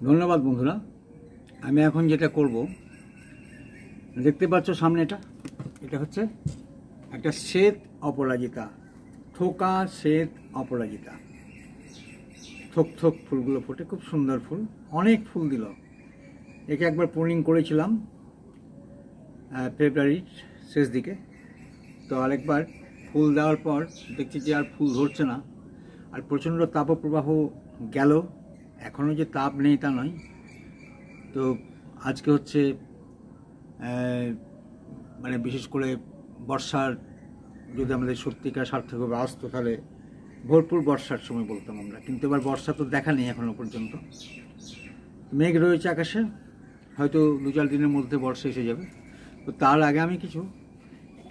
ধন্যবাদ বন্ধুরা। আমি এখন যেটা করব, দেখতে পাচ্ছ সামনে এটা হচ্ছে একটা শ্বেত অপরাজিতা, থোকা শ্বেত অপরাজিতা। থোক থোক ফুলগুলো ফোটে, খুব সুন্দর ফুল, অনেক ফুল দিল। একে একবার প্রুনিং করেছিলাম ফেব্রুয়ারির শেষ দিকে, তো আরেকবার ফুল দেওয়ার পর দেখছি যে আর ফুল ধরছে না, আর প্রচণ্ড তাপপ্রবাহ গেল। এখনও যে তাপ নেই তা নয়। তো আজকে হচ্ছে মানে বিশেষ করে বর্ষার, যদি আমাদের সত্যিকার সার্থকভাবে আসতো তাহলে ভরপুর বর্ষার সময় বলতাম আমরা, কিন্তু এবার বর্ষা তো দেখা নেই এখনও পর্যন্ত। মেঘ রয়েছে আকাশে, হয়তো 2-4 দিনের মধ্যে বর্ষা এসে যাবে। তো তার আগে আমি কিছু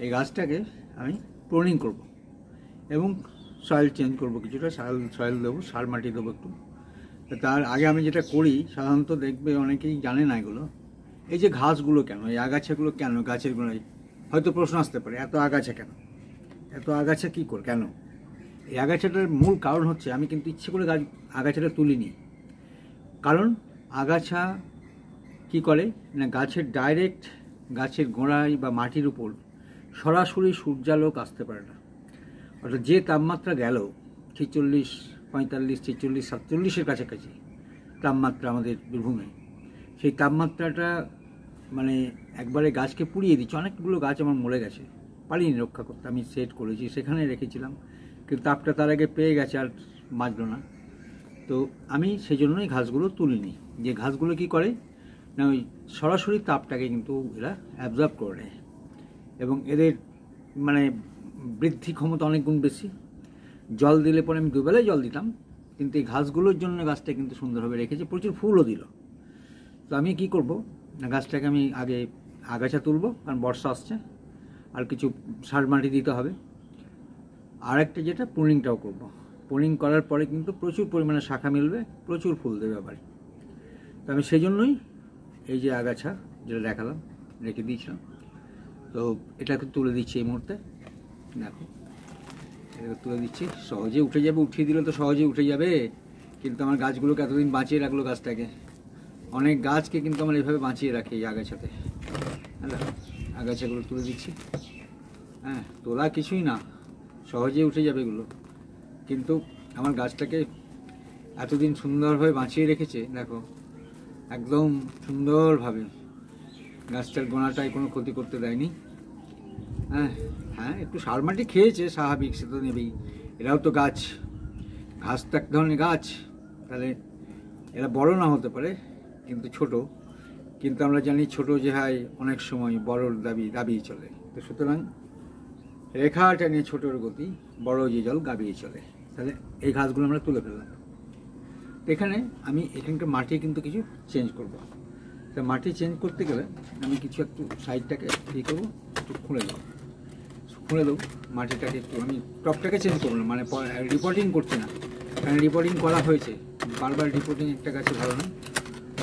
এই গাছটাকে আমি প্রুনিং করব এবং সয়েল চেঞ্জ করব, কিছুটা সয়েল দেবো, সার মাটি দেবো একটু। তার আগে আমি যেটা করি, সাধারণত দেখবে অনেকেই জানে না এগুলো, এই যে ঘাসগুলো কেন, এই আগাছাগুলো কেন, গাছের গোড়ায় হয়তো প্রশ্ন আসতে পারে, এত আগাছা কেন, এত আগাছা কী করে কেন? এই আগাছাটার মূল কারণ হচ্ছে, আমি কিন্তু ইচ্ছে করে আগাছাটা তুলিনি। কারণ আগাছা কি করে না, গাছের ডাইরেক্ট গাছের গোড়ায় বা মাটির উপর সরাসরি সূর্যালোক আসতে পারে না। অর্থাৎ যে তাপমাত্রা গেল 46, 45, 46, 47-এর কাছাকাছি তাপমাত্রা আমাদের বীরভূমে, সেই তাপমাত্রাটা মানে একবারে গাছকে পুড়িয়ে দিচ্ছে। অনেকগুলো গাছ আমার মরে গেছে, পারিনি রক্ষা করতে। আমি সেট করেছি, সেখানে রেখেছিলাম, কিন্তু তাপটা তার আগে পেয়ে গেছে, আর বাঁচল না। তো আমি সেই জন্যই ঘাসগুলো তুলিনি। যে ঘাসগুলো কি করে না, ওই সরাসরি তাপটাকে কিন্তু এরা অ্যাবজর্ব করে নেয়, এবং এদের মানে বৃদ্ধি ক্ষমতা অনেক গুণ বেশি। জল দিলে পরে আমি দুবেলায় জল দিতাম, কিন্তু এই ঘাসগুলোর জন্য গাছটা কিন্তু সুন্দরভাবে রেখেছে, প্রচুর ফুলও দিল। তো আমি কি করব না, গাছটাকে আমি আগে আগাছা তুলব, কারণ বর্ষা আসছে, আর কিছু সার মাটি দিতে হবে। আর একটা যেটা প্রুনিংটাও করব, প্রুনিং করার পরে কিন্তু প্রচুর পরিমাণে শাখা মিলবে, প্রচুর ফুল দেবে আবার। তো আমি সেই জন্যই এই যে আগাছা যেটা দেখালাম রেখে দিয়েছিলাম, তো এটাকে তুলে দিচ্ছি এই মুহূর্তে। দেখো, এটাকে তুলে দিচ্ছি, সহজে উঠে যাবে। উঠিয়ে দিলে তো সহজেই উঠে যাবে, কিন্তু আমার গাছগুলোকে এতদিন বাঁচিয়ে রাখলো গাছটাকে। অনেক গাছকে কিন্তু আমার এইভাবে বাঁচিয়ে রাখি এই আগাছাতে। হ্যাঁ, আগাছাগুলো তুলে দিচ্ছি। হ্যাঁ, তোলা কিছুই না, সহজেই উঠে যাবে এগুলো, কিন্তু আমার গাছটাকে এতদিন সুন্দরভাবে বাঁচিয়ে রেখেছে। দেখো, একদম সুন্দরভাবে গাছটার গোড়াটায় কোনো ক্ষতি করতে দেয়নি। হ্যাঁ হ্যাঁ, একটু সার মাটি খেয়েছে, স্বাভাবিক, সে তো নেবেই। এরাও তো গাছ, ঘাস তো এক ধরনের গাছ, তাহলে এরা বড় না হতে পারে, কিন্তু ছোট। কিন্তু আমরা জানি ছোট যে হয় অনেক সময় বড়র দাবিয়ে চলে। তো সুতরাং রেখা টেনে ছোটোর গতি, বড় যে জল গাবিয়ে চলে। তাহলে এই ঘাসগুলো আমরা তুলে ফেললাম। এখানে আমি এখানকার মাটি কিন্তু কিছু চেঞ্জ করব। তা মাটি চেঞ্জ করতে গেলে আমি কিছু একটু সাইডটাকে কী করবো, একটু খুঁড়ে দেবো মাটিটাকে একটু। আমি টপটাকে চেঞ্জ করবো না, মানে রিপোর্টিং করছি না, কারণ রিপোর্টিং করা হয়েছে, বারবার রিপোর্টিং একটা গাছে ভালো না।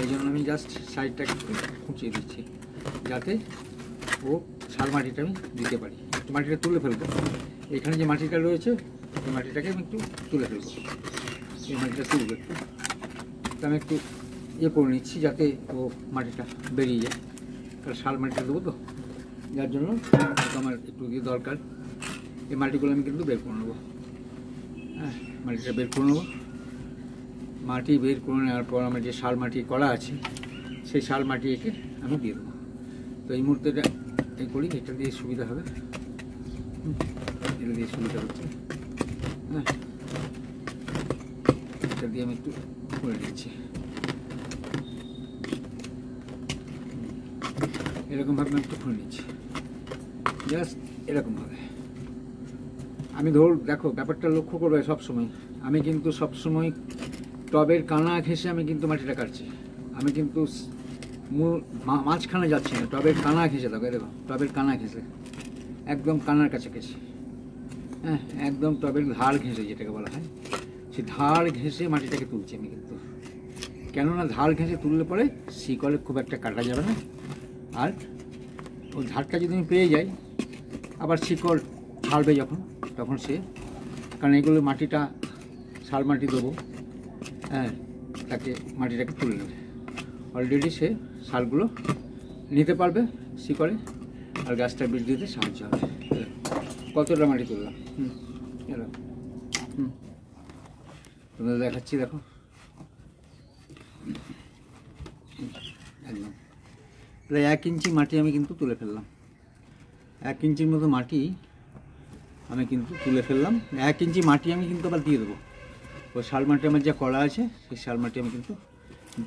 এই জন্য আমি জাস্ট সাইডটাকে একটু খুঁচিয়ে দিচ্ছি, যাতে ও সার মাটিটা আমি দিতে পারি। মাটিটা তুলে ফেলবো, এখানে যে মাটিটা রয়েছে এই মাটিটাকে আমি একটু তুলে ফেলবো। এই মাটিটা তুলবো একটু, তো আমি একটু ইয়ে করে নিচ্ছি যাতে ও মাটিটা বেরিয়ে যায়, কারণ সার মাটিটা দেবো তো, যার জন্য আমার একটু দিয়ে দরকার। এই মাটিগুলো আমি কিন্তু বের করে নেবো। হ্যাঁ, মাটিটা বের করে নেবো। মাটি বের করে নেওয়ার পর আমার যে সার মাটি করা আছে, সেই সার মাটি একে আমি দিয়ে দেবো। তো এই মুহূর্তে এই করি, এটা দিয়ে সুবিধা হবে, এটা দিয়ে সুবিধা হচ্ছে। হ্যাঁ, এটা দিয়ে আমি একটু করে দিচ্ছি, এরকমভাবে আমি একটু খুলে নিচ্ছি, জাস্ট এরকমভাবে। আমি দেখো ব্যাপারটা লক্ষ্য করবে সবসময়, আমি কিন্তু সবসময় টবের কানা ঘেঁষে আমি কিন্তু মাটিটা কাটছি। আমি কিন্তু মাঝখানে যাচ্ছি না, টবের কানা ঘেঁষে। দেখো, দেখো, টবের কানা ঘেঁষে, একদম কানার কাছাকাছি। হ্যাঁ, একদম টবের ধার ঘেঁষে যেটাকে বলা হয়, সেই ধার ঘেঁষে মাটিটাকে তুলছি আমি কিন্তু। কেননা ধার ঘেঁষে তুললে পরে শিকড়ে খুব একটা কাটা যাবে না, আর ওই ধারটা যদি আমি পেয়ে যাই, আবার শিকড় ছাড়বে যখন, তখন সে, কারণ এগুলো মাটিটা সার মাটি দেবো। হ্যাঁ, তাকে মাটিটাকে তুলে নেবে। অলরেডি সে সারগুলো নিতে পারবে শিকড়ে, আর গাছটা বৃদ্ধিতে সাহায্য হবে। কতটা মাটি তুললাম, তোমাদের দেখাচ্ছি, দেখো একদম প্রায় 1 ইঞ্চি মাটি আমি কিন্তু তুলে ফেললাম। 1 ইঞ্চির মতো মাটি আমি কিন্তু তুলে ফেললাম। 1 ইঞ্চি মাটি আমি কিন্তু আবার দিয়ে দেবো। ওই শাল মাটি আমার যা করা আছে সেই শাল মাটি আমি কিন্তু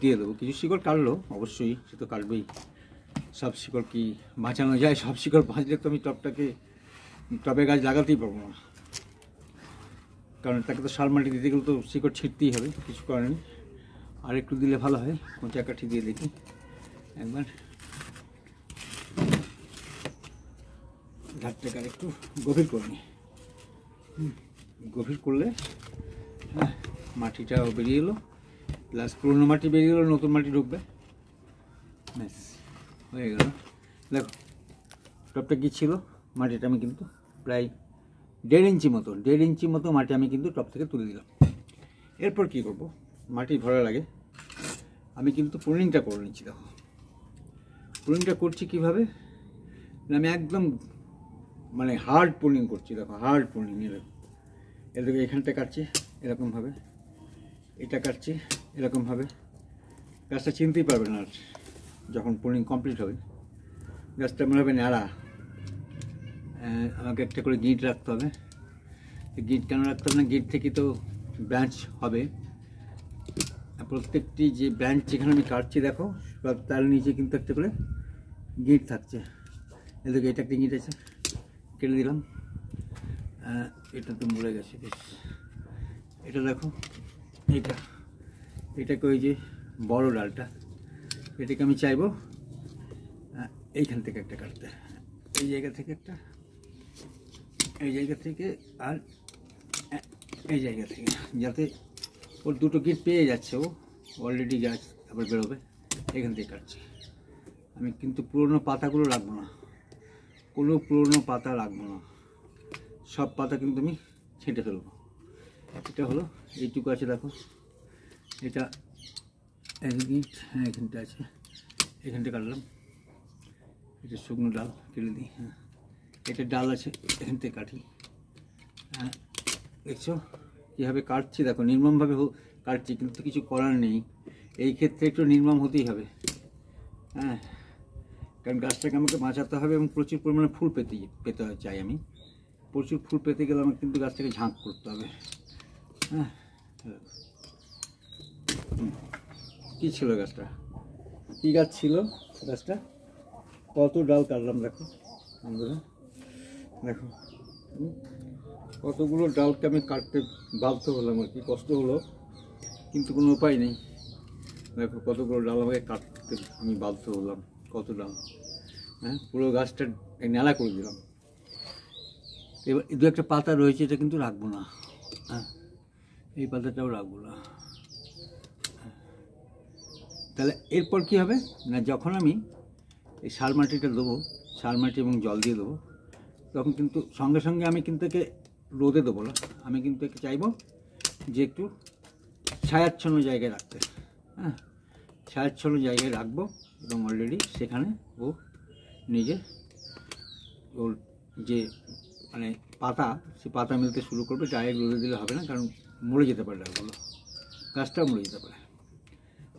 দিয়ে দেবো। কিছু শিকড় কাটলো, অবশ্যই সে তো কাটবেই। সব শিকড় কি বাঁচানো যায়? সব শিকড় বাঁচলে তো আমি টবে গাছ লাগাতেই পারবো না, কারণ তাকে তো শাল মাটি দিতে গেলে তো শিকড় ছিঁড়তেই হবে, কিছু করার নেই। আর একটু দিলে ভালো হয়। কোঁচা কাঠি দিয়ে দেখি একবার, ধারটাকে আর একটু গভীর করে নিই। গভীর করলে হ্যাঁ মাটিটাও বেরিয়ে এলো, প্লাস পুরনো মাটি বেরিয়ে গেলো, নতুন মাটি ঢুকবে। ব্যাস হয়ে গেল। দেখো টবটা কী ছিল, মাটিটা আমি কিন্তু প্রায় 1.5 ইঞ্চি মতো মাটি আমি কিন্তু টব থেকে তুলে দিলাম। এরপর কী করব, মাটি ভরার আগে আমি কিন্তু প্রুনিংটা করে নিচ্ছি। দেখো প্রুনিংটা করছি কীভাবে, আমি একদম মানে হার্ড প্রুনিং করছি। দেখো হার্ড প্রুনিং, এরকম এখানটা কাটছি এরকমভাবে, এটা কাটছি এরকমভাবে। গাছটা চিনতেই পারবে না আর যখন প্রুনিং কমপ্লিট হবে। গাছটা মনে হবে ন্যাড়া। আমাকে একটা করে গিঁট রাখতে হবে। গিঁট কেন রাখতে হবে না, গিঁট থেকে তো ব্রাঞ্চ হবে। প্রত্যেকটি যে ব্রাঞ্চ যেখানে আমি কাটছি দেখো তার নিচে কিন্তু একটা করে গিঁট থাকছে। এদিকে এটা একটা গিঁট আছে, কেটে দিলাম। এটা তো মরে গেছে বেশ। এটা দেখো, এটাকে ওই যে বড় ডালটা, এটাকে আমি চাইবো এইখান থেকে একটা কাটতে, এই জায়গা থেকে একটা, এই জায়গা থেকে আর এই জায়গা থেকে, যাতে ওর দুটো গিট পেয়ে যাচ্ছে। ও অলরেডি গাছ আবার বেরোবে, এখান থেকে কাটছি আমি। কিন্তু পুরনো পাতাগুলো রাখবো না, কোনো পুরনো পাতা রাখবো না, সব পাতা কিন্তু আমি ছেঁটে ফেলবো। এটা হলো এইটুকু আছে, দেখো এটা এক গিট, হ্যাঁ এখানটা আছে, এখানটা কাটলাম। এটা শুকনো ডাল কেটে দিই। হ্যাঁ এটা ডাল আছে, এখান থেকে কাটি। হ্যাঁ দেখছো কীভাবে কাটছি, দেখো নির্মমভাবে কাটছি, কিন্তু কিছু করার নেই। এই ক্ষেত্রে একটু নির্মম হতেই হবে। হ্যাঁ কারণ গাছটাকে আমাকে বাঁচাতে হবে এবং প্রচুর পরিমাণে ফুল পেতে চাই আমি। প্রচুর ফুল পেতে গেলে আমাকে কিন্তু গাছটাকে ঝাঁক করতে হবে। হ্যাঁ কী ছিল গাছটা, কী গাছ ছিল গাছটা, কত ডাল কাটলাম দেখো বন্ধুরা, দেখো কতগুলো ডালকে আমি কাটতে বাধ্য হলাম আর কি, কষ্ট হলো কিন্তু কোনো উপায় নেই। দেখো কতগুলো ডাল আমাকে কাটতে আমি বাধ্য হলাম, কত ডাল। হ্যাঁ পুরো গাছটা ন্যাড়া করে দিলাম। এবার দু একটা পাতা রয়েছে, এটা কিন্তু রাখবো না। হ্যাঁ এই পাতাটাও রাখবো না। তাহলে এরপর কী হবে না, যখন আমি এই সার মাটিটা দেবো, সার মাটি এবং জল দিয়ে দেবো, তখন কিন্তু সঙ্গে সঙ্গে আমি কিন্তু একে রোদে দেবো না। আমি কিন্তু একে চাইবো যে একটু ছায়াচ্ছন্ন জায়গায় রাখতে। হ্যাঁ ছায়াচ্ছন্ন জায়গায় রাখবো এবং অলরেডি সেখানে ও নিজে ওর যে মানে পাতা, সে পাতা মেলতে শুরু করবে। ডাইরেক্ট রোদে দিলে হবে না, কারণ মরে যেতে পারে ডালগুলো, গাছটাও মরে যেতে পারে।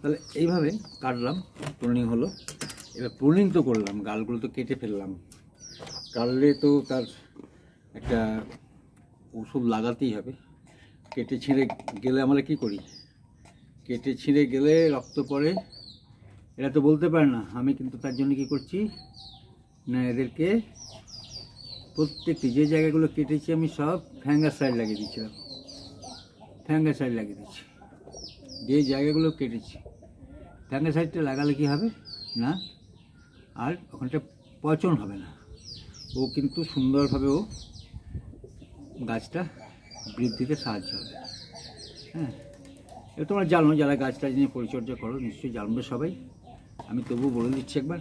তাহলে এইভাবে কাটলাম, প্রুনিং হলো। এবার প্রুনিং তো করলাম, গালগুলো তো কেটে ফেললাম। কাটলে তো তার একটা ওষুধ লাগাতেই হবে। কেটে ছিঁড়ে গেলে আমরা কী করি, কেটে ছিঁড়ে গেলে রক্ত পড়ে, এরা তো বলতে পারে না। আমি কিন্তু তার জন্য কী করছি না, এদেরকে প্রত্যেকটি যে জায়গাগুলো কেটেছি আমি সব ফ্যাঙ্গাসাইড লাগিয়ে দিচ্ছিলাম। ফ্যাঙ্গাসাইড লাগিয়ে দিচ্ছি যে জায়গাগুলো কেটেছি। ফ্যাঙ্গাসাইডটা লাগালে কী হবে না, আর ওখানটা পচন হবে না, ও কিন্তু সুন্দরভাবে ও গাছটা বৃদ্ধিতে সাহায্য হবে। হ্যাঁ এ তোমরা জানো, যারা গাছ টাছ নিয়ে পরিচর্যা করো নিশ্চয়ই জানবে সবাই। আমি তবুও বলে দিচ্ছি একবার,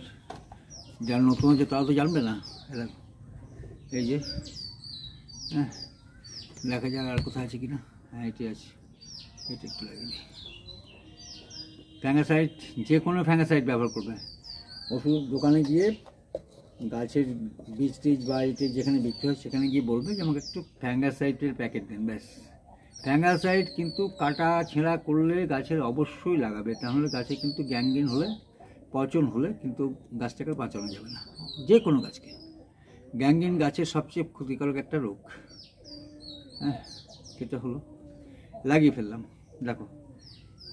যারা নতুন হচ্ছে তারা তো জানবে না। এরা এই যে হ্যাঁ দেখা যাক আর কোথায় আছে কিনা। হ্যাঁ এটি আছে, এটা একটু লাগিয়ে দিই। ফ্যাঙ্গাসাইড, যে কোনো ফ্যাঙ্গাসাইড ব্যবহার করবে। ওষুধ দোকানে গিয়ে গাছের বীজ টিজ বা এতে যেখানে বিক্রি হয় সেখানে গিয়ে বলবে যে আমাকে একটু ফ্যাঙ্গাসাইডের প্যাকেট দেন, ব্যাস। ফ্যাঙ্গাসাইড কিন্তু কাটা ছেঁড়া করলে গাছের অবশ্যই লাগাবে, তাহলে গাছে কিন্তু গ্যাংগ্রিন হলে, পচন হলে কিন্তু গাছটাকে বাঁচানো যাবে না, যে কোনো গাছকে। গ্যাংগ্রিন গাছের সবচেয়ে ক্ষতিকারক একটা রোগ। হ্যাঁ, সেটা হলো, লাগিয়ে ফেললাম। দেখো,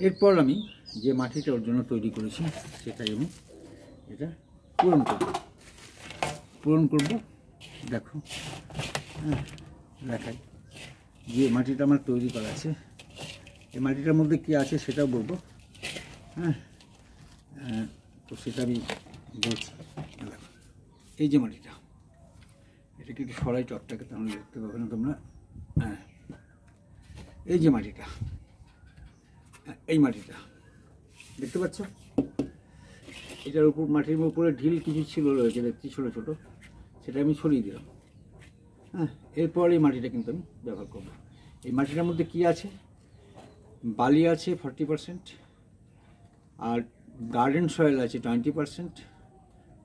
এরপর আমি যে মাটিটা ওর জন্য তৈরি করেছি সেটাই আমি এটা পূরণ করব। দেখো, হ্যাঁ, দেখাই যে মাটিটা আমার তৈরি করা আছে। এই মাটিটার মধ্যে কী আছে সেটাও বলবো। হ্যাঁ, তো সেটা আমি বলছি। দেখো, এই যে মাটিটা, এটাকে একটু সরাই টপটাকে, তাহলে দেখতে পাবে না তোমরা। হ্যাঁ, এই যে মাটিটা, এই মাটিটা দেখতে পাচ্ছ, এটার উপর, মাটির উপরে ঢিল কিছু ছিল রয়েছে দেখছি ছোটো ছোটো, সেটা আমি ছড়িয়ে দিলাম। হ্যাঁ, এরপর এই মাটিটা কিন্তু আমি ব্যবহার করব। এই মাটিটার মধ্যে কি আছে? বালি আছে 40%, আর গার্ডেন সয়েল আছে 20%,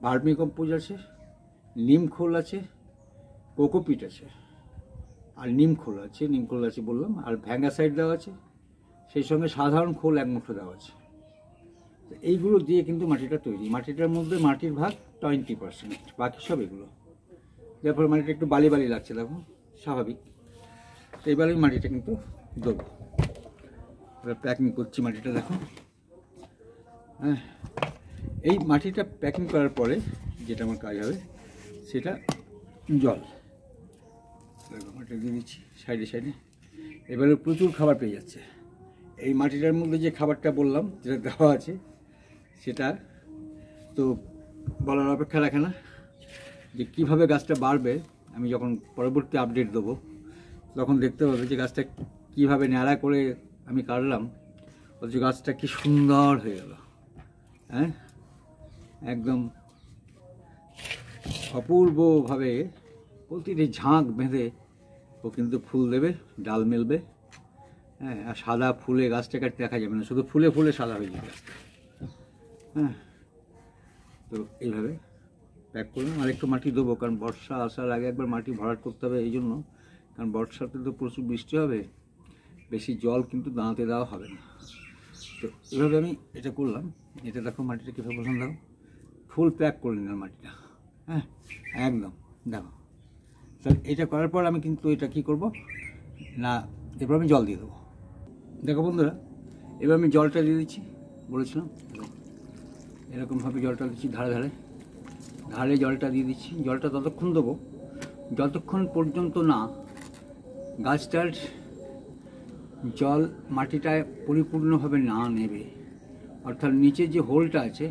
ভার্মি কম্পোজ আছে, নিম খোল আছে, কোকোপিট আছে, আর নিম খোল আছে বললাম, আর ফ্যাঙ্গাসাইড দেওয়া আছে, সেই সঙ্গে সাধারণ খোল 1 মুঠো দেওয়া আছে। তো এইগুলো দিয়ে কিন্তু মাটিটা তৈরি। মাটিটার মধ্যে মাটির ভাগ 20%, বাকি সব এগুলো। যার ফলে মাটিটা একটু বালি বালি লাগছে, দেখো, স্বাভাবিক। তো এবার আমি মাটিটা কিন্তু দেবো, এবার প্যাকিং করছি মাটিটা। দেখো, হ্যাঁ, এই মাটিটা প্যাকিং করার পরে যেটা আমার কাজ হবে সেটা জল। দেখো, মাটিটা দিয়ে দিচ্ছি সাইডে সাইডে। এবারে প্রচুর খাবার পেয়ে যাচ্ছে। এই মাটিটার মধ্যে যে খাবারটা বললাম যেটা দেওয়া আছে, সেটা তো বলার অপেক্ষা রাখে না যে কীভাবে গাছটা বাড়বে। আমি যখন পরবর্তী আপডেট দেবো তখন দেখতে পাবে যে গাছটা কীভাবে ন্যাড়া করে আমি কাটলাম, অথচ গাছটা কি সুন্দর হয়ে গেল। হ্যাঁ, একদম অপূর্বভাবে প্রতিটি ঝাঁক বেঁধে ও কিন্তু ফুল দেবে, ডাল মেলবে। হ্যাঁ, আর সাদা ফুলে গাছটাকে দেখা যাবে না, শুধু ফুলে ফুলে সাদা হয়ে যাবে গাছটা। হ্যাঁ, তো এইভাবে প্যাক করলাম। আর একটু মাটি দেবো, কারণ বর্ষা আসার আগে একবার মাটি ভরাট করতে হবে, এই জন্য। কারণ বর্ষাতে তো প্রচুর বৃষ্টি হবে, বেশি জল কিন্তু দাঁড়াতে দেওয়া হবে না। তো এভাবে আমি এটা করলাম। এটা দেখো মাটিটা কীভাবে বললাম, দেখো ফুল প্যাক করে নিলাম মাটিটা। হ্যাঁ, একদম। দেখো, তাহলে এটা করার পর আমি কিন্তু এটা কী করব না, এরপর আমি জল দিয়ে দেবো। দেখো বন্ধুরা, এবার আমি জলটা দিয়ে দিচ্ছি, বলেছিলাম এরকমভাবে জলটা দিচ্ছি, ধারে ধারে ধারে জলটা দিয়ে দিচ্ছি। জলটা ততক্ষণ দেবো যতক্ষণ পর্যন্ত না গাছটার জল মাটিটায় পরিপূর্ণভাবে না নেবে। অর্থাৎ নিচে যে হোলটা আছে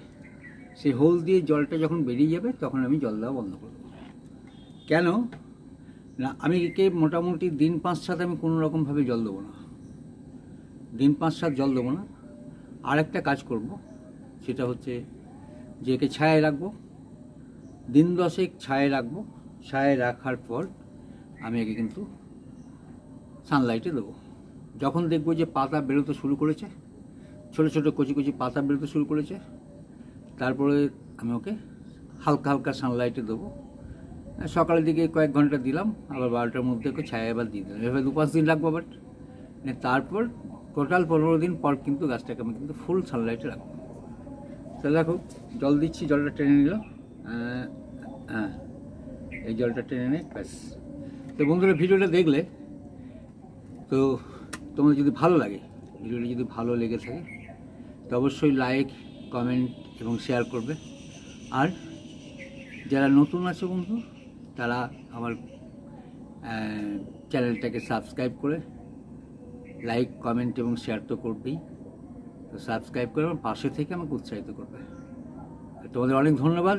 সেই হোল দিয়ে জলটা যখন বেরিয়ে যাবে তখন আমি জল দেওয়া বন্ধ করে দেবো। কেন না, আমি একে মোটামুটি দিন 5-7 আমি কোনো রকমভাবে জল দেবো না, দিন 5-7 জল দেবো না। আর একটা কাজ করব, সেটা হচ্ছে যে একে ছায়ায় রাখবো, দিন 10 ছায়ায় রাখবো। ছায়ায় রাখার পর আমি একে কিন্তু সানলাইটে দেবো। যখন দেখবো যে পাতা বেরোতে শুরু করেছে, ছোটো ছোটো কচি কচি পাতা বেরোতে শুরু করেছে, তারপরে আমি ওকে হালকা হালকা সানলাইটে দেবো। সকালের দিকে কয়েক ঘন্টা দিলাম, আবার 12টার মধ্যে ওকে ছায়া এবার দিয়ে দিলাম। এভাবে 2-5 দিন রাখবো। আবার তারপর টোটাল 15 দিন পর কিন্তু গাছটাকে আমি কিন্তু ফুল সানলাইটে রাখবো। তাহলে দেখো, জল দিচ্ছি, জলটা টেনে নিল। হ্যাঁ, এই জলটা টেনে নেই, ব্যাস। তো বন্ধুরা, ভিডিওটা দেখলে তো তোমাদের যদি ভালো লাগে, ভিডিওটা যদি ভালো লেগে থাকে তো অবশ্যই লাইক, কমেন্ট এবং শেয়ার করবে। আর যারা নতুন আছে বন্ধু, তারা আমার চ্যানেলটাকে সাবস্ক্রাইব করে লাইক, কমেন্ট এবং শেয়ার তো করবেই। তো সাবস্ক্রাইব করে আমার পাশে থেকে আমাকে উৎসাহিত করবে। তোমাদের অনেক ধন্যবাদ।